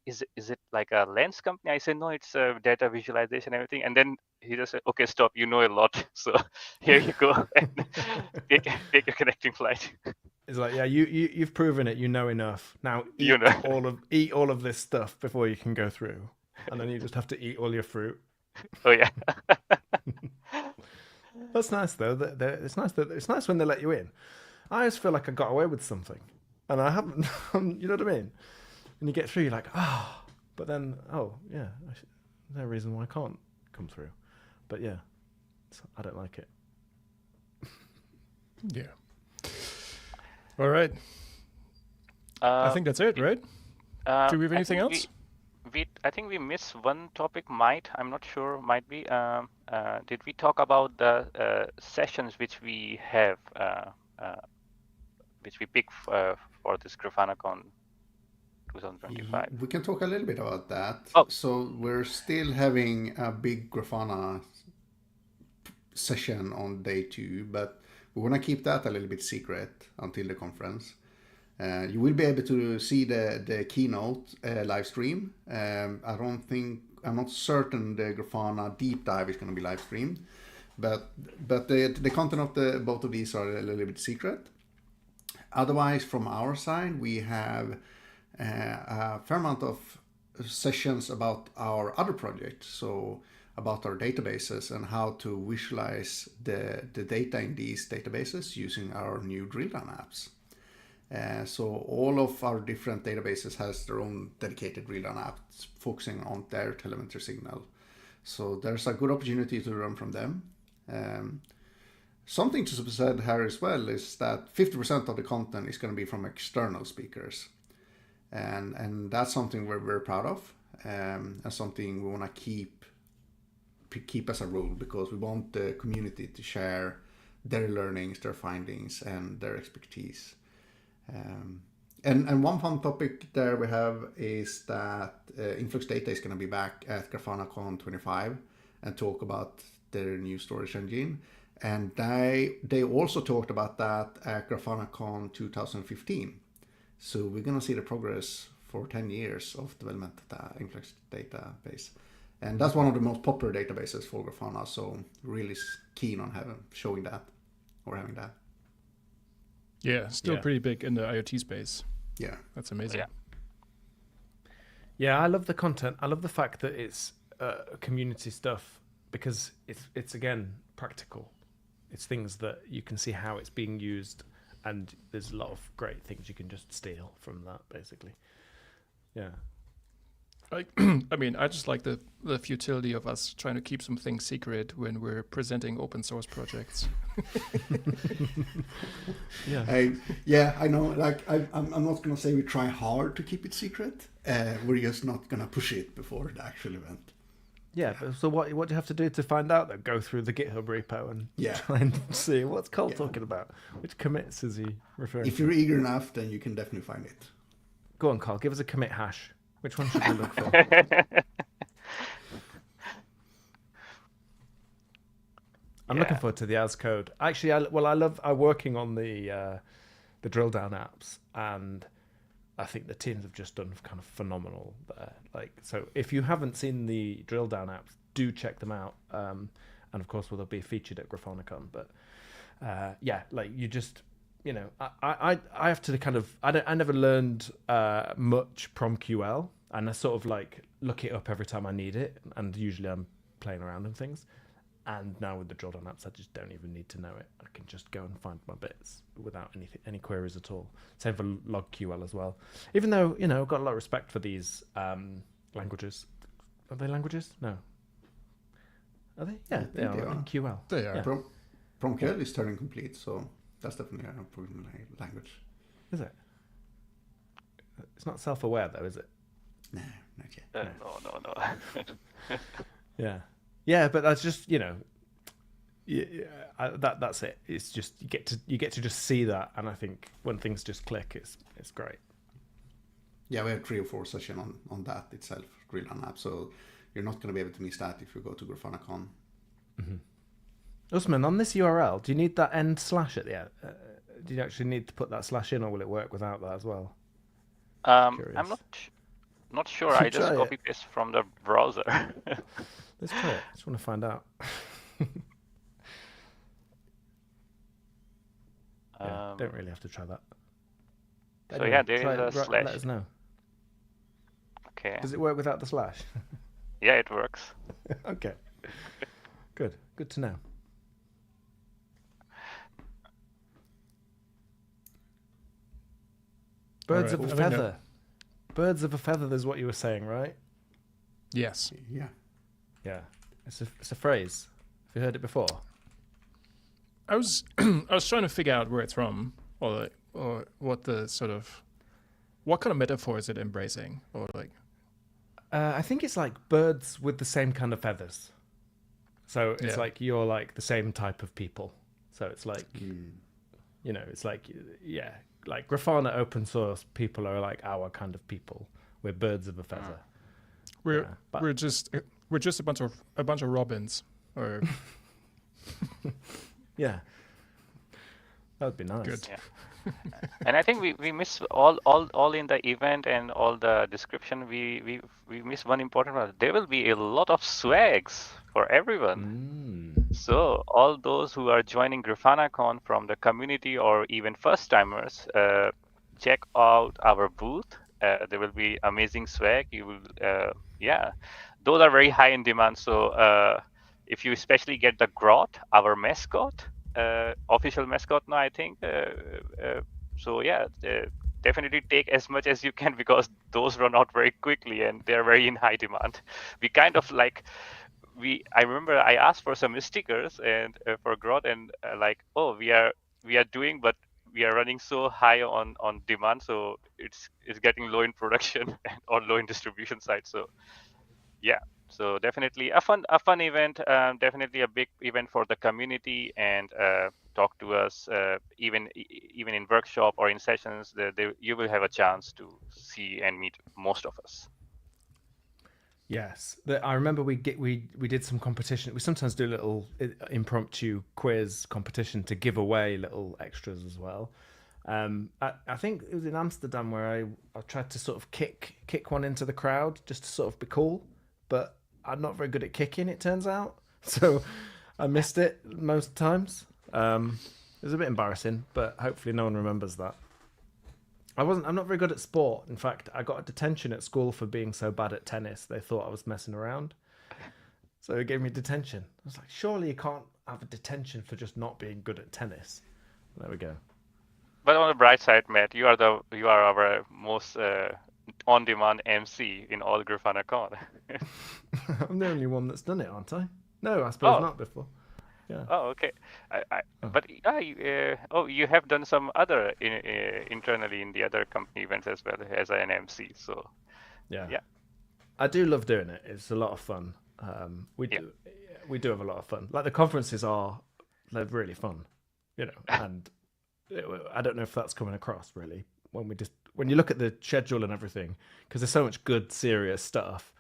is it like a lens company? I said no, it's data visualization and everything. And then he just said, okay, stop, you know a lot, so here you go, and take your connecting flight. It's like, yeah, you've proven it. You know enough. Now eat eat all of this stuff before you can go through, and then you just have to eat all your fruit. Oh yeah. That's nice though. It's nice when they let you in. I always feel like I got away with something, and I haven't. You know what I mean? And you get through, you're like, but then, yeah, there's no reason why I can't come through. But yeah, I don't like it. Yeah. All right. I think that's it, right? Do we have anything else? I think we missed one topic. I'm not sure. Might be. Did we talk about the sessions which we have, which we pick for this GrafanaCON 2025? We can talk a little bit about that. Oh. So we're still having a big Grafana session on day 2, but we want to keep that a little bit secret until the conference. You will be able to see the keynote live stream. I'm not certain the Grafana deep dive is going to be live streamed, but the content of both of these are a little bit secret. Otherwise, from our side, we have a fair amount of sessions about our other projects. So about our databases and how to visualize the data in these databases using our new drill down apps. So all of our different databases has their own dedicated drill down apps focusing on their telemetry signal. So there's a good opportunity to learn from them. Something to be said here as well is that 50% of the content is going to be from external speakers. And that's something we're very proud of, and something we want to keep as a rule, because we want the community to share their learnings, their findings, and their expertise. And one fun topic there we have is that Influx Data is going to be back at GrafanaCON 25 and talk about their new storage engine. And they also talked about that at GrafanaCON 2015. So we're going to see the progress for 10 years of development of the Influx database. And that's one of the most popular databases for Grafana. So really keen on having that. Yeah, still pretty big in the IoT space. Yeah. That's amazing. Yeah, I love the content. I love the fact that it's community stuff, because it's again practical. It's things that you can see how it's being used, and there's a lot of great things you can just steal from that, basically. Yeah. I mean, I just like the futility of us trying to keep some things secret when we're presenting open source projects. I know. Like, I'm not gonna say we try hard to keep it secret. We're just not gonna push it before the actual event. Yeah, but so what do you have to do to find out that? Go through the GitHub repo and try and see what's Carl talking about. Which commits is he referring to? If you're eager enough, then you can definitely find it. Go on, Carl, give us a commit hash. Which one should we look for? I'm looking forward to the as code. Actually, I'm working on the drill down apps, and I think the teams have just done kind of phenomenal there. Like, so if you haven't seen the drill down apps, do check them out. And of course, they'll be featured at GrafanaCON. But like you just, you know, I have to kind of, I never learned much PromQL, and I sort of like look it up every time I need it, and usually I'm playing around and things. And now with the drill down apps, I just don't even need to know it. I can just go and find my bits without any queries at all. Same for LogQL as well. Even though, you know, I've got a lot of respect for these languages. Are they languages? No. Are they? Yeah, they are in QL. They are. Yeah. PromQL is turning complete, so that's definitely a programming language. Is it? It's not self-aware though, is it? No, not yet. No. Yeah. Yeah, but that's just, you know, that's it. It's just you get to just see that, and I think when things just click, it's great. Yeah, we have 3 or 4 sessions on that itself, Grill on app. So you're not going to be able to miss that if you go to GrafanaCon. Usman, on this URL, do you need that end slash at the end? Do you actually need to put that slash in, or will it work without that as well? I'm not sure. I just Try it. copy paste from the browser. Let's try it. I just want to find out. Don't really have to try that. So Anyway, yeah, there is try a it, slash. Let us know. Okay. Does it work without the slash? Yeah, it works. Okay. Good to know. Birds Alright, of a I think feather. Birds of a feather is what you were saying, right? Yes. Yeah. Yeah. It's a phrase. Have you heard it before? I was I was trying to figure out where it's from, or what the sort of what kind of metaphor is it embracing, or like. I think it's like birds with the same kind of feathers. So it's like you're like the same type of people. So it's like, you know, it's like, yeah, like Grafana open source people are like our kind of people. We're birds of a feather. We're just a bunch of robins, or yeah, that would be nice. Good. Yeah. And I think we miss all in the event and all the description. We miss one important part. There will be a lot of swags for everyone. So all those who are joining GrafanaCon from the community or even first timers, check out our booth. There will be amazing swag. You will, those are very high in demand. So if you especially get the Grot, our mascot. Official mascot now, I think. So yeah, definitely take as much as you can because those run out very quickly and they're very in high demand. We kind of like I remember I asked for some stickers and for Grot and we are doing, but we are running so high on demand, so it's getting low in production or low in distribution side. So yeah. So definitely a fun event, definitely a big event for the community, and talk to us even in workshop or in sessions. You will have a chance to see and meet most of us. Yes, I remember we did some competition. We sometimes do a little impromptu quiz competition to give away little extras as well. I think it was in Amsterdam where I tried to sort of kick one into the crowd just to sort of be cool, but I'm not very good at kicking, it turns out. So I missed it most times. It was a bit embarrassing, but hopefully no one remembers that. I'm not very good at sport. In fact, I got a detention at school for being so bad at tennis. They thought I was messing around. So they gave me detention. I was like, surely you can't have a detention for just not being good at tennis. There we go. But on the bright side, Matt, you are our most on-demand MC in all GrafanaCon. I'm the only one that's done it, aren't I? No, I suppose not before. Yeah. Oh, okay. But you have done some other internally in the other company events as well as an MC. So yeah, I do love doing it. It's a lot of fun. We do have a lot of fun. Like the conferences they're really fun, you know. And I don't know if that's coming across really when you look at the schedule and everything, because there's so much good, serious stuff.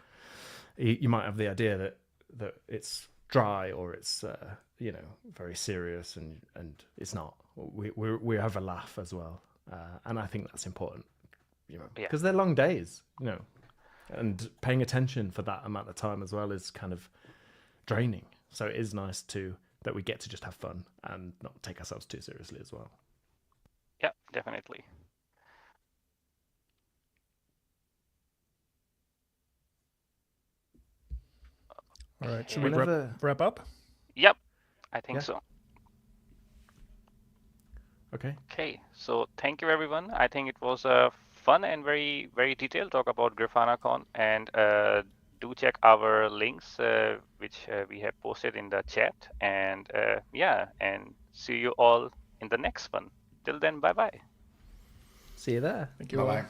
You might have the idea that it's dry or it's very serious, and it's not. We have a laugh as well, and I think that's important, because they're long days, and paying attention for that amount of time as well is kind of draining. So it is nice that we get to just have fun and not take ourselves too seriously as well. Yeah, definitely. All right, should we wrap up? Yep, I think so. Okay, so thank you everyone. I think it was a fun and very, very detailed talk about GrafanaCon, and do check our links which we have posted in the chat, and and see you all in the next one. Till then, bye-bye. see you there. Thank you. Bye-bye.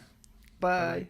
Bye.